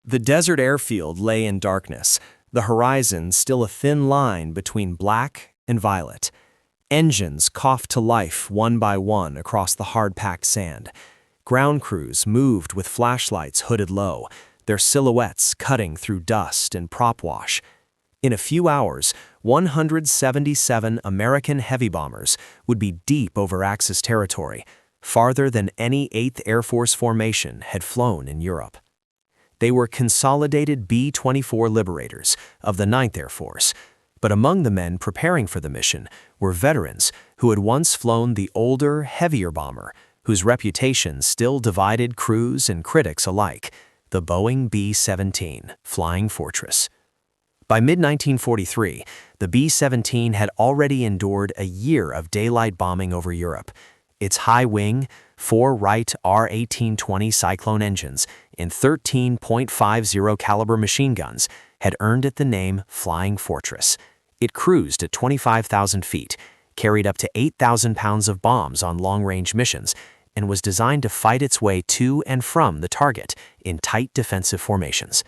The desert airfield lay in darkness, the horizon still a thin line between black and violet. Engines coughed to life one by one across the hard-packed sand. Ground crews moved with flashlights hooded low, their silhouettes cutting through dust and prop wash. In a few hours, 177 American heavy bombers would be deep over Axis territory, farther than any 8th Air Force formation had flown in Europe. They were consolidated B-24 Liberators of the 9th Air Force, but among the men preparing for the mission were veterans who had once flown the older, heavier bomber, whose reputation still divided crews and critics alike, the Boeing B-17 Flying Fortress. By mid-1943, the B-17 had already endured a year of daylight bombing over Europe. Its high-wing, 4 Wright R-1820 Cyclone engines and 13.50 caliber machine guns had earned it the name Flying Fortress. It cruised at 25,000 feet, carried up to 8,000 pounds of bombs on long-range missions, and was designed to fight its way to and from the target in tight defensive formations.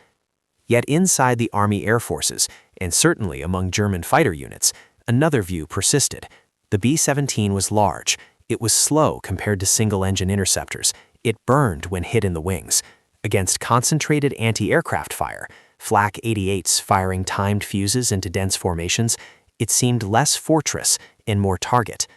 Yet inside the Army Air Forces, and certainly among German fighter units, another view persisted. The B-17 was large. It was slow compared to single-engine interceptors. It burned when hit in the wings. Against concentrated anti-aircraft fire, Flak 88s firing timed fuses into dense formations, it seemed less fortress and more target.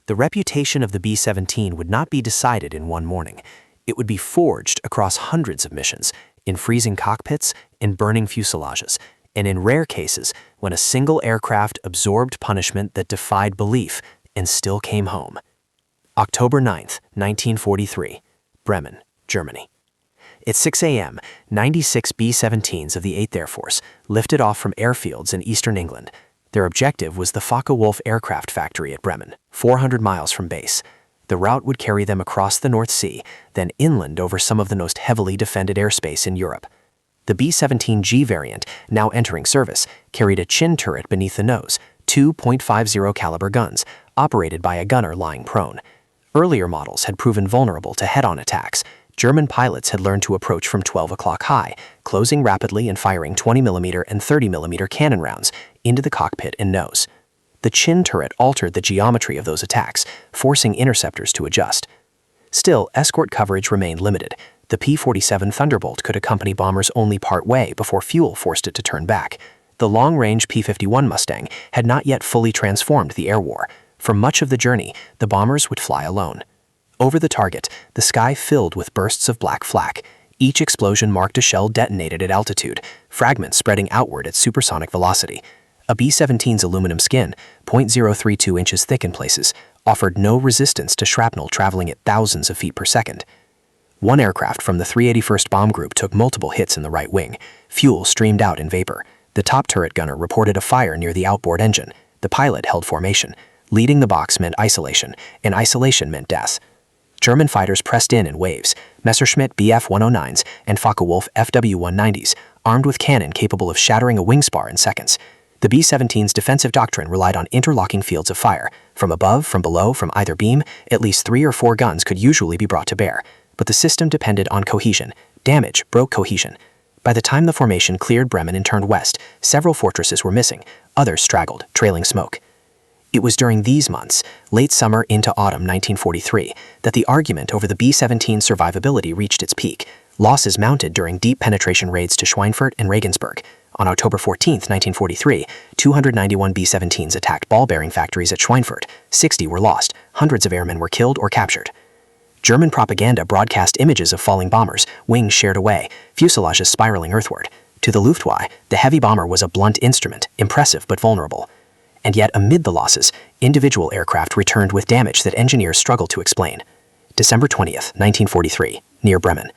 The reputation of the B-17 would not be decided in one morning. It would be forged across hundreds of missions, in freezing cockpits, in burning fuselages, and in rare cases when a single aircraft absorbed punishment that defied belief and still came home. October 9, 1943, Bremen, Germany. At 6 a.m., 96 B-17s of the 8th Air Force lifted off from airfields in eastern England. Their objective was the Focke-Wulf aircraft factory at Bremen, 400 miles from base. The route would carry them across the North Sea, then inland over some of the most heavily defended airspace in Europe. The B-17G variant, now entering service, carried a chin turret beneath the nose, 2.50 caliber guns, operated by a gunner lying prone. Earlier models had proven vulnerable to head-on attacks. German pilots had learned to approach from 12 o'clock high, closing rapidly and firing 20mm and 30mm cannon rounds into the cockpit and nose. The chin turret altered the geometry of those attacks, forcing interceptors to adjust. Still, escort coverage remained limited. The P-47 Thunderbolt could accompany bombers only part way before fuel forced it to turn back. The long-range P-51 Mustang had not yet fully transformed the air war. For much of the journey, the bombers would fly alone. Over the target, the sky filled with bursts of black flak. Each explosion marked a shell detonated at altitude, fragments spreading outward at supersonic velocity. A B-17's aluminum skin, 0.032 inches thick in places, offered no resistance to shrapnel traveling at thousands of feet per second. One aircraft from the 381st Bomb Group took multiple hits in the right wing. Fuel streamed out in vapor. The top turret gunner reported a fire near the outboard engine. The pilot held formation. Leading the box meant isolation, and isolation meant death. German fighters pressed in waves, Messerschmitt Bf-109s and Focke-Wulf FW-190s, armed with cannon capable of shattering a wing spar in seconds. The B-17's defensive doctrine relied on interlocking fields of fire. From above, from below, from either beam, at least 3 or 4 guns could usually be brought to bear. But the system depended on cohesion. Damage broke cohesion. By the time the formation cleared Bremen and turned west, several fortresses were missing. Others straggled, trailing smoke. It was during these months, late summer into autumn 1943, that the argument over the B-17's survivability reached its peak. Losses mounted during deep penetration raids to Schweinfurt and Regensburg. On October 14, 1943, 291 B-17s attacked ball-bearing factories at Schweinfurt. 60 were lost. Hundreds of airmen were killed or captured. German propaganda broadcast images of falling bombers, wings sheared away, fuselages spiraling earthward. To the Luftwaffe, the heavy bomber was a blunt instrument, impressive but vulnerable. And yet, amid the losses, individual aircraft returned with damage that engineers struggled to explain. December 20, 1943, near Bremen.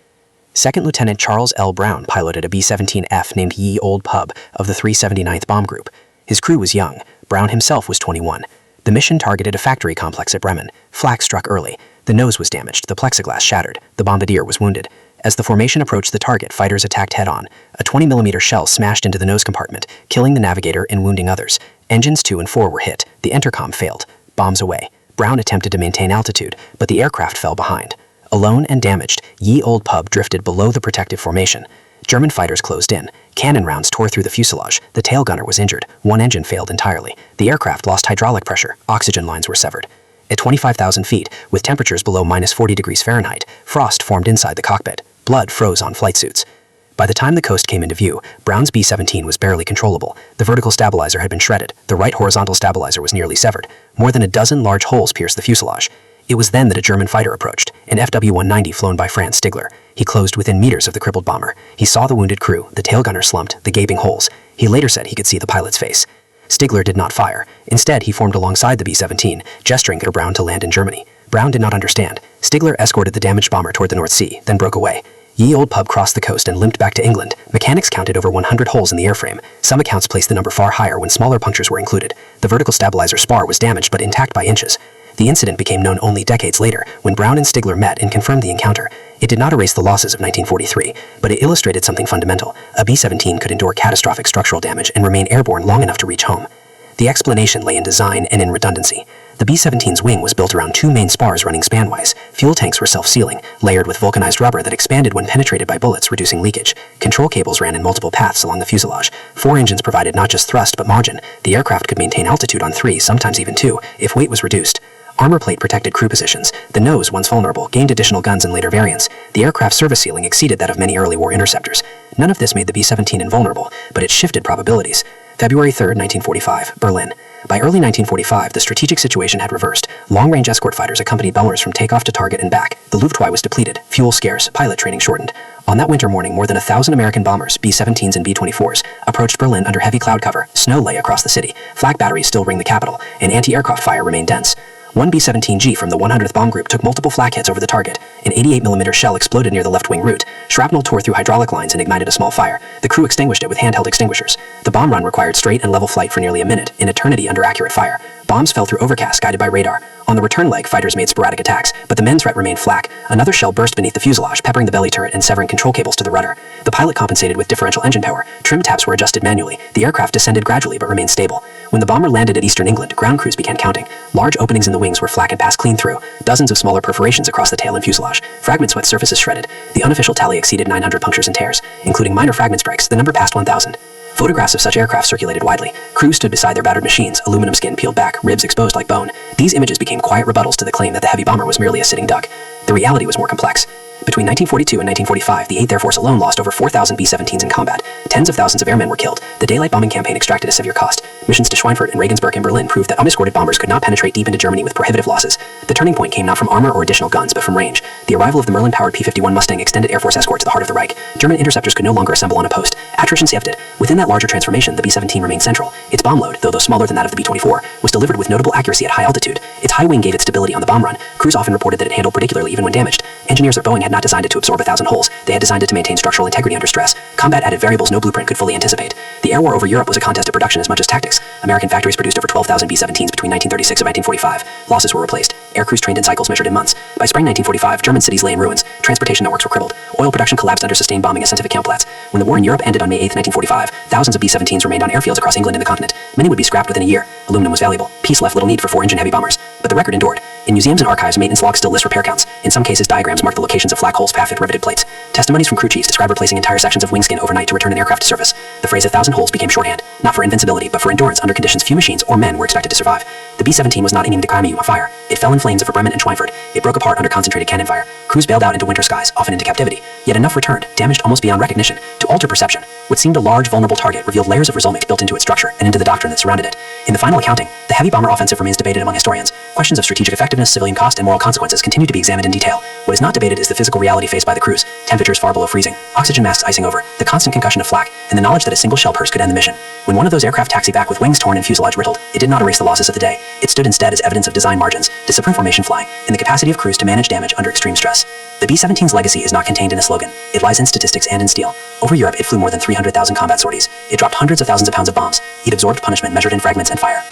Second Lieutenant Charles L. Brown piloted a B-17F named Ye Old Pub of the 379th Bomb Group. His crew was young. Brown himself was 21. The mission targeted a factory complex at Bremen. Flak struck early. The nose was damaged, the plexiglass shattered, the bombardier was wounded. As the formation approached the target, fighters attacked head-on. A 20mm shell smashed into the nose compartment, killing the navigator and wounding others. Engines 2 and 4 were hit. The intercom failed. Bombs away. Brown attempted to maintain altitude, but the aircraft fell behind. Alone and damaged, Ye Old Pub drifted below the protective formation. German fighters closed in. Cannon rounds tore through the fuselage. The tail gunner was injured. One engine failed entirely. The aircraft lost hydraulic pressure. Oxygen lines were severed. At 25,000 feet, with temperatures below -40 degrees Fahrenheit, frost formed inside the cockpit. Blood froze on flight suits. By the time the coast came into view, Brown's B-17 was barely controllable. The vertical stabilizer had been shredded. The right horizontal stabilizer was nearly severed. More than a dozen large holes pierced the fuselage. It was then that a German fighter approached, an FW-190 flown by Franz Stigler. He closed within meters of the crippled bomber. He saw the wounded crew, the tail gunner slumped, the gaping holes. He later said he could see the pilot's face. Stigler did not fire. Instead, he formed alongside the B-17, gesturing for Brown to land in Germany. Brown did not understand. Stigler escorted the damaged bomber toward the North Sea, then broke away. Ye Olde Pub crossed the coast and limped back to England. Mechanics counted over 100 holes in the airframe. Some accounts placed the number far higher when smaller punctures were included. The vertical stabilizer spar was damaged but intact by inches. The incident became known only decades later, when Brown and Stigler met and confirmed the encounter. It did not erase the losses of 1943, but it illustrated something fundamental. A B-17 could endure catastrophic structural damage and remain airborne long enough to reach home. The explanation lay in design and in redundancy. The B-17's wing was built around two main spars running spanwise. Fuel tanks were self-sealing, layered with vulcanized rubber that expanded when penetrated by bullets, reducing leakage. Control cables ran in multiple paths along the fuselage. 4 engines provided not just thrust but margin. The aircraft could maintain altitude on 3, sometimes even 2, if weight was reduced. Armor plate protected crew positions. The nose, once vulnerable, gained additional guns in later variants. The aircraft's service ceiling exceeded that of many early war interceptors. None of this made the B-17 invulnerable, but it shifted probabilities. February 3, 1945, Berlin. By early 1945, the strategic situation had reversed. Long-range escort fighters accompanied bombers from takeoff to target and back. The Luftwaffe was depleted, fuel scarce, pilot training shortened. On that winter morning, more than 1,000 American bombers, B-17s and B-24s, approached Berlin under heavy cloud cover. Snow lay across the city. Flak batteries still ringed the capital, and anti-aircraft fire remained dense. One B-17G from the 100th Bomb Group took multiple flak hits over the target. An 88mm shell exploded near the left wing root. Shrapnel tore through hydraulic lines and ignited a small fire. The crew extinguished it with handheld extinguishers. The bomb run required straight and level flight for nearly a minute, an eternity under accurate fire. Bombs fell through overcast guided by radar. On the return leg, fighters made sporadic attacks, but the main threat remained flak. Another shell burst beneath the fuselage, peppering the belly turret and severing control cables to the rudder. The pilot compensated with differential engine power. Trim taps were adjusted manually. The aircraft descended gradually but remained stable. When the bomber landed at eastern England, ground crews began counting. Large openings in the wings were flak and passed clean through. Dozens of smaller perforations across the tail and fuselage. Fragments with surfaces shredded. The unofficial tally exceeded 900 punctures and tears. Including minor fragments breaks, the number passed 1,000. Photographs of such aircraft circulated widely. Crews stood beside their battered machines, aluminum skin peeled back, ribs exposed like bone. These images became quiet rebuttals to the claim that the heavy bomber was merely a sitting duck. The reality was more complex. Between 1942 and 1945, the 8th Air Force alone lost over 4,000 B-17s in combat. Tens of thousands of airmen were killed. The daylight bombing campaign extracted a severe cost. Missions to Schweinfurt and Regensburg in Berlin proved that unescorted bombers could not penetrate deep into Germany with prohibitive losses. The turning point came not from armor or additional guns, but from range. The arrival of the Merlin-powered P-51 Mustang extended Air Force escort to the heart of the Reich. German interceptors could no longer assemble on a post. Attrition shifted. Within that larger transformation, the B-17 remained central. Its bomb load, though smaller than that of the B-24, was delivered with notable accuracy at high altitude. Its high wing gave it stability on the bomb run. Crews often reported that it handled particularly even when damaged. Engineers at Boeing had not designed it to absorb 1,000 holes. They had designed it to maintain structural integrity under stress. Combat added variables no blueprint could fully anticipate. The air war over Europe was a contest of production as much as tactics. American factories produced over 12,000 B-17s between 1936 and 1945. Losses were replaced. Air crews trained in cycles measured in months. By spring 1945, German cities lay in ruins. Transportation networks were crippled. Oil production collapsed under sustained bombing at scientific Camplatz. When the war in Europe ended on May 8, 1945, thousands of B-17s remained on airfields across England and the continent. Many would be scrapped within a year. Aluminum was valuable. Peace left little need for 4-engine heavy bombers. But the record endured. In museums and archives, maintenance logs still list repair counts. In some cases, diagrams mark the locations of flak holes, path-fit riveted plates. Testimonies from crew chiefs describe replacing entire sections of wing skin overnight to return an aircraft to service. The phrase 1,000 holes became shorthand, not for invincibility, but for endurance under conditions few machines or men were expected to survive. The B-17 was not immune to Kaimyuma fire. It fell in flames over Bremen and Schweinfurt. It broke apart under concentrated cannon fire. Crews bailed out into winter skies, often into captivity. Yet enough returned, damaged almost beyond recognition, to alter perception. What seemed a large, vulnerable target revealed layers of result built into its structure and into the doctrine that surrounded it. In the final accounting, the heavy bomber offensive remains debated among historians. Questions of strategic effectiveness, civilian cost, and moral consequences continue to be examined in detail. What is not debated is the physical reality faced by the crews: temperatures far below freezing, oxygen masks icing over, the constant concussion of flak, and the knowledge that a single shell burst could end the mission. When one of those aircraft taxied back with wings torn and fuselage riddled, it did not erase the losses of the day. It stood instead as evidence of design margins, discipline formation flying, and the capacity of crews to manage damage under extreme stress. The B-17's legacy is not contained in a slogan. It lies in statistics and in steel. Over Europe, it flew more than 300,000 combat sorties. It dropped hundreds of thousands of pounds of bombs. It absorbed punishment measured in fragments and fire.